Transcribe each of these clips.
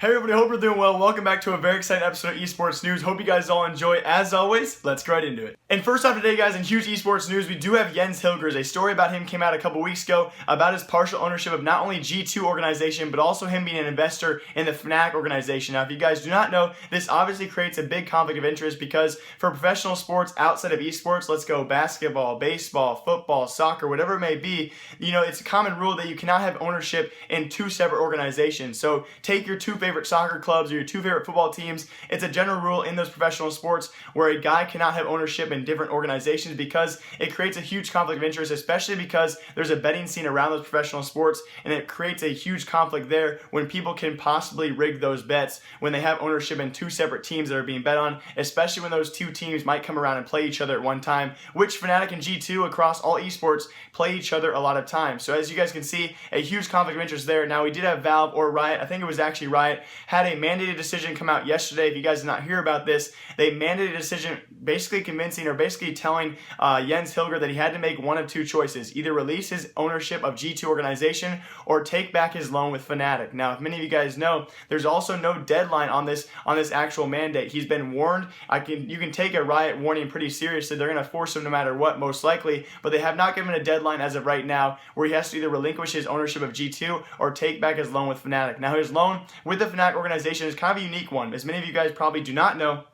Hey everybody, hope you're doing well. Welcome back to a very exciting episode of eSports News. Hope you guys all enjoy. As always, let's get right into it. And first off today, guys, in huge eSports news, we do have Jens Hilgers. A story about him came out a couple weeks ago about his partial ownership of not only G2 organization, but also him being an investor in the Fnatic organization. Now, if you guys do not know, this obviously creates a big conflict of interest because for professional sports outside of eSports, let's go basketball, baseball, football, soccer, whatever it may be, it's a common rule that you cannot have ownership in two separate organizations. So take your two favorite soccer clubs or your two favorite football teams. It's a general rule in those professional sports where a guy cannot have ownership in different organizations because it creates a huge conflict of interest, especially because there's a betting scene around those professional sports, and it creates a huge conflict there when people can possibly rig those bets when they have ownership in two separate teams that are being bet on, especially when those two teams might come around and play each other at one time, which Fnatic and G2 across all esports play each other a lot of times. So as you guys can see, a huge conflict of interest there. Now we did have Valve or Riot, I think it was actually Riot, had a mandated decision come out yesterday. If you guys did not hear about this, they mandated a decision basically convincing or basically telling Jens Hilger that he had to make one of two choices: either release his ownership of G2 organization or take back his loan with Fnatic. Now, if many of you guys know, there's also no deadline on this actual mandate. He's been warned. You can take a Riot warning pretty seriously. They're going to force him no matter what, most likely, but they have not given a deadline as of right now where he has to either relinquish his ownership of G2 or take back his loan with Fnatic. Now, his loan with the Fnatic organization is kind of a unique one. As many of you guys probably do not know,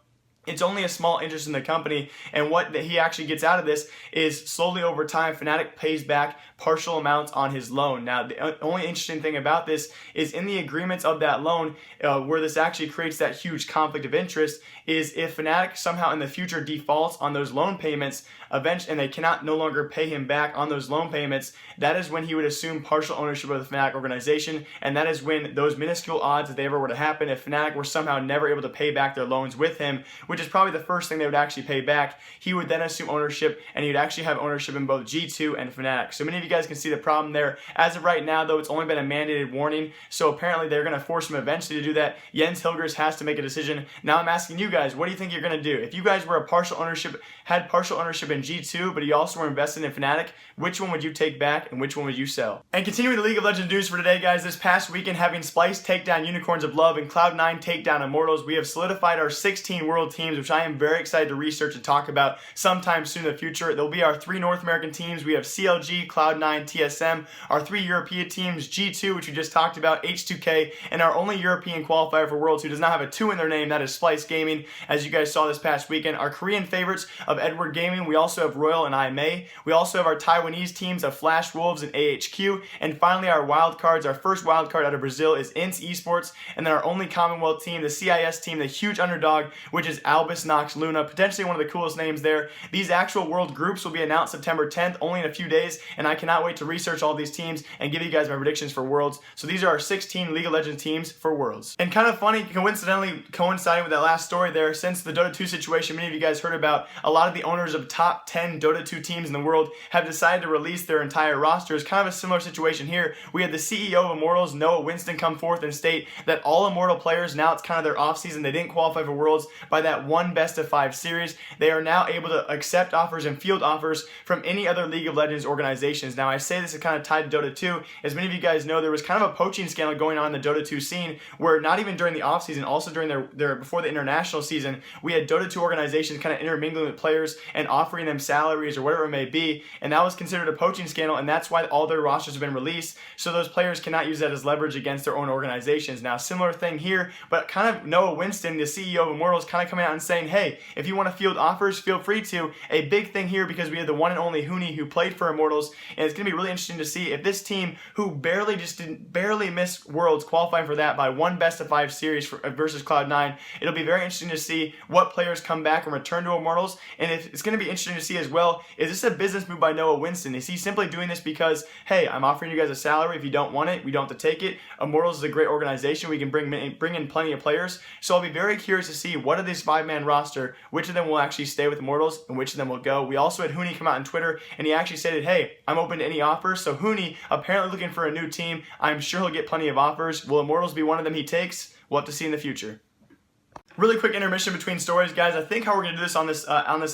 it's only a small interest in the company, and what he actually gets out of this is slowly over time, Fnatic pays back partial amounts on his loan. Now, the only interesting thing about this is in the agreements of that loan, where this actually creates that huge conflict of interest, is if Fnatic somehow in the future defaults on those loan payments, eventually, and they cannot no longer pay him back on those loan payments, that is when he would assume partial ownership of the Fnatic organization, and that is when those minuscule odds, if they ever were to happen, if Fnatic were somehow never able to pay back their loans with him, which is probably the first thing they would actually pay back, he would then assume ownership, and he would actually have ownership in both G2 and Fnatic. So many of you guys can see the problem there. As of right now, though, it's only been a mandated warning, so apparently they're going to force him eventually to do that. Jens Hilgers has to make a decision. Now I'm asking you guys, what do you think you're going to do? If you guys were had partial ownership in G2, but you also were invested in Fnatic, which one would you take back and which one would you sell? And continuing the League of Legends news for today, guys, this past weekend, having Splyce take down Unicorns of Love and Cloud9 take down Immortals, we have solidified our 16 world teams, which I am very excited to research and talk about sometime soon in the future. There'll be our 3 North American teams. We have CLG, Cloud9, TSM, our 3 European teams, G2, which we just talked about, H2K, and our only European qualifier for Worlds who does not have a 2 in their name, that is Splyce Gaming, as you guys saw this past weekend. Our Korean favorites of Edward Gaming, we also have Royal and IMA. We also have our Taiwanese teams of Flash Wolves and AHQ, and finally our wild cards. Our first wild card out of Brazil is Ints Esports, and then our only Commonwealth team, the CIS team, the huge underdog, which is Albus Nox Luna, potentially one of the coolest names there. These actual world groups will be announced September 10th, only in a few days, and I cannot wait to research all these teams and give you guys my predictions for Worlds. So these are our 16 League of Legends teams for Worlds. And kind of funny, coincidentally coinciding with that last story there, since the Dota 2 situation many of you guys heard about, a lot of the owners of top 10 Dota 2 teams in the world have decided to release their entire rosters. Kind of a similar situation here. We had the CEO of Immortals, Noah Winston, come forth and state that all Immortal players, now it's kind of their offseason, they didn't qualify for Worlds by that one best-of-5 series. They are now able to accept offers and field offers from any other League of Legends organizations. Now, I say this is kind of tied to Dota 2. As many of you guys know, there was kind of a poaching scandal going on in the Dota 2 scene where not even during the offseason, also during their before the international season, we had Dota 2 organizations kind of intermingling with players and offering them salaries or whatever it may be, and that was considered a poaching scandal, and that's why all their rosters have been released, so those players cannot use that as leverage against their own organizations. Now, similar thing here, but kind of Noah Winston, the CEO of Immortals, kind of coming out and saying, hey, if you want to field offers, feel free to. A big thing here, because we had the one and only Huni who played for Immortals, and it's going to be really interesting to see if this team, who barely missed Worlds, qualifying for that by one best-of-5 series versus Cloud9, it'll be very interesting to see what players come back and return to Immortals, and if it's going to be interesting to see as well, is this a business move by Noah Winston? Is he simply doing this because, hey, I'm offering you guys a salary, if you don't want it, we don't have to take it. Immortals is a great organization, we can bring in plenty of players, so I'll be very curious to see what of this 5-man roster, which of them will actually stay with Immortals and which of them will go. We also had Huni come out on Twitter, and he actually stated, hey, I'm open to any offers. So Huni, apparently looking for a new team. I'm sure he'll get plenty of offers. Will Immortals be one of them he takes? We'll have to see in the future. Really quick intermission between stories, guys. I think how we're gonna do this on this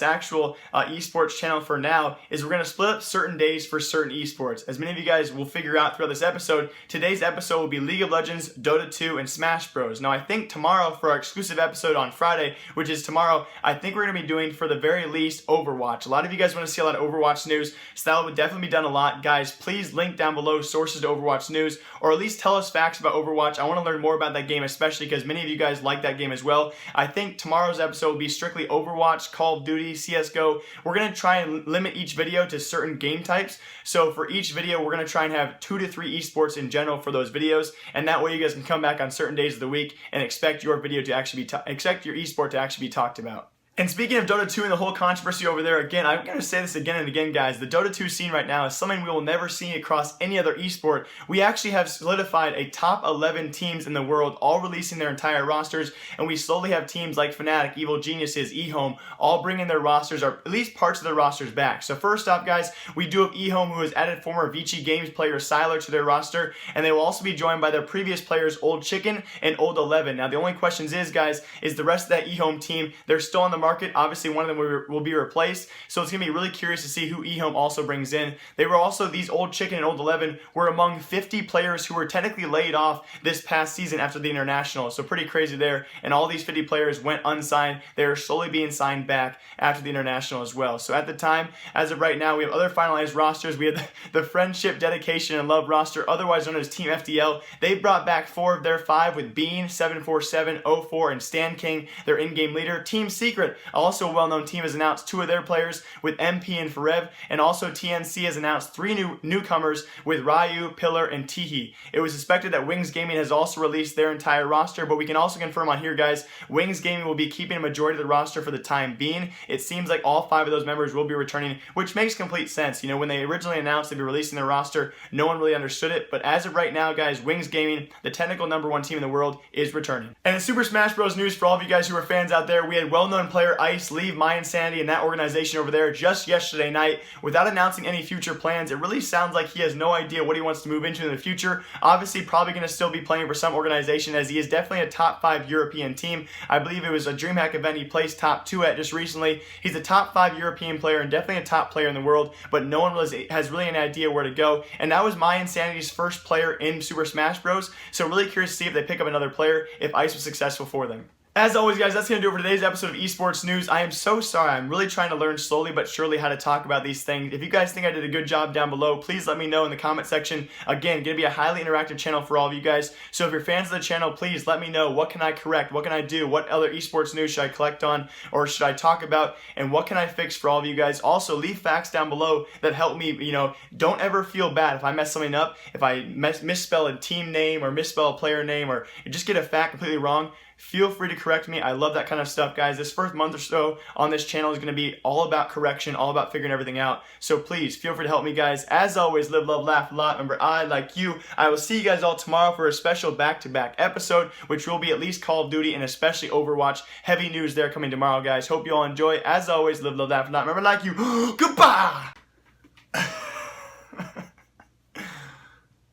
actual esports channel for now is we're gonna split up certain days for certain esports. As many of you guys will figure out throughout this episode, today's episode will be League of Legends, Dota 2, and Smash Bros. Now I think tomorrow for our exclusive episode on Friday, which is tomorrow, I think we're gonna be doing for the very least Overwatch. A lot of you guys want to see a lot of Overwatch news, so that would definitely be done a lot. Guys, please link down below sources to Overwatch news, or at least tell us facts about Overwatch. I want to learn more about that game, especially because many of you guys like that game as well. I think tomorrow's episode will be strictly Overwatch, Call of Duty, CSGO. We're going to try and limit each video to certain game types. So for each video, we're going to try and have 2 to 3 esports in general for those videos, and that way you guys can come back on certain days of the week and expect your video to actually be expect your esport to actually be talked about. And speaking of Dota 2 and the whole controversy over there, again, I'm going to say this again and again, guys. The Dota 2 scene right now is something we will never see across any other esport. We actually have solidified a top 11 teams in the world, all releasing their entire rosters, and we slowly have teams like Fnatic, Evil Geniuses, eHome, all bringing their rosters, or at least parts of their rosters back. So first off, guys, we do have eHome, who has added former Vici Games player Siler to their roster, and they will also be joined by their previous players Old Chicken and Old 11. Now, the only questions is, guys, is the rest of that eHome team, they're still on the market. Obviously, one of them will be replaced, so it's going to be really curious to see who eHome also brings in. They were also, these Old Chicken and Old 11 were among 50 players who were technically laid off this past season after the International, so pretty crazy there, and all these 50 players went unsigned. They are slowly being signed back after the International as well. So at the time, as of right now, we have other finalized rosters. We have the Friendship, Dedication, and Love roster, otherwise known as Team FDL. They brought back 4 of their 5 with Bean, 747, 04, and Stan King, their in-game leader. Team Secret, also a well-known team, has announced 2 of their players with MP and Forev, and also TNC has announced 3 newcomers with Ryu, Pillar, and Teehee. It was suspected that Wings Gaming has also released their entire roster, but we can also confirm on here, guys, Wings Gaming will be keeping a majority of the roster for the time being. It seems like all 5 of those members will be returning, which makes complete sense. You know, when they originally announced they'd be releasing their roster, no one really understood it, but as of right now, guys, Wings Gaming, the technical #1 team in the world, is returning. And in Super Smash Bros. News for all of you guys who are fans out there, we had well-known player Ice leave mYInsanity and that organization over there just yesterday night without announcing any future plans. It really sounds like he has no idea what he wants to move into in the future. Obviously, probably going to still be playing for some organization, as he is definitely a top 5 European team. I believe it was a DreamHack event he placed top 2 at just recently. He's a top 5 European player and definitely a top player in the world, but no one has really an idea where to go. And that was mYInsanity's first player in Super Smash Bros. So really curious to see if they pick up another player if Ice was successful for them. As always, guys, that's going to do it for today's episode of Esports News. I am so sorry. I'm really trying to learn slowly but surely how to talk about these things. If you guys think I did a good job down below, please let me know in the comment section. Again, going to be a highly interactive channel for all of you guys. So if you're fans of the channel, please let me know. What can I correct? What can I do? What other esports news should I collect on or should I talk about? And what can I fix for all of you guys? Also, leave facts down below that help me. You know, don't ever feel bad if I mess something up, if I misspell a team name or misspell a player name or just get a fact completely wrong. Feel free to correct me. I love that kind of stuff, guys. This first month or so on this channel is going to be all about correction, all about figuring everything out. So please feel free to help me, guys. As always, live, love, laugh a lot. Remember, I like you. I will see you guys all tomorrow for a special back-to-back episode, which will be at least Call of Duty and especially Overwatch. Heavy news there coming tomorrow, guys. Hope you all enjoy. As always, live, love, laugh a lot. Remember, like you. Goodbye!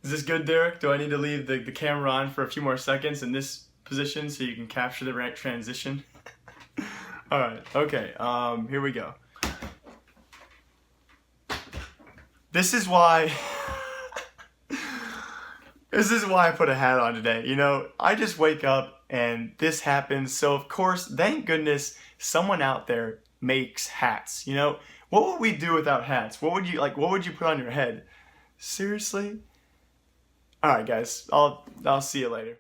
Is this good, Derek? Do I need to leave the camera on for a few more seconds in this position so you can capture the right transition? Alright, okay, here we go. This is why I put a hat on today. You know, I just wake up and this happens, so of course, thank goodness someone out there makes hats. You know, what would we do without hats? What would you put on your head? Seriously? Alright guys, I'll see you later.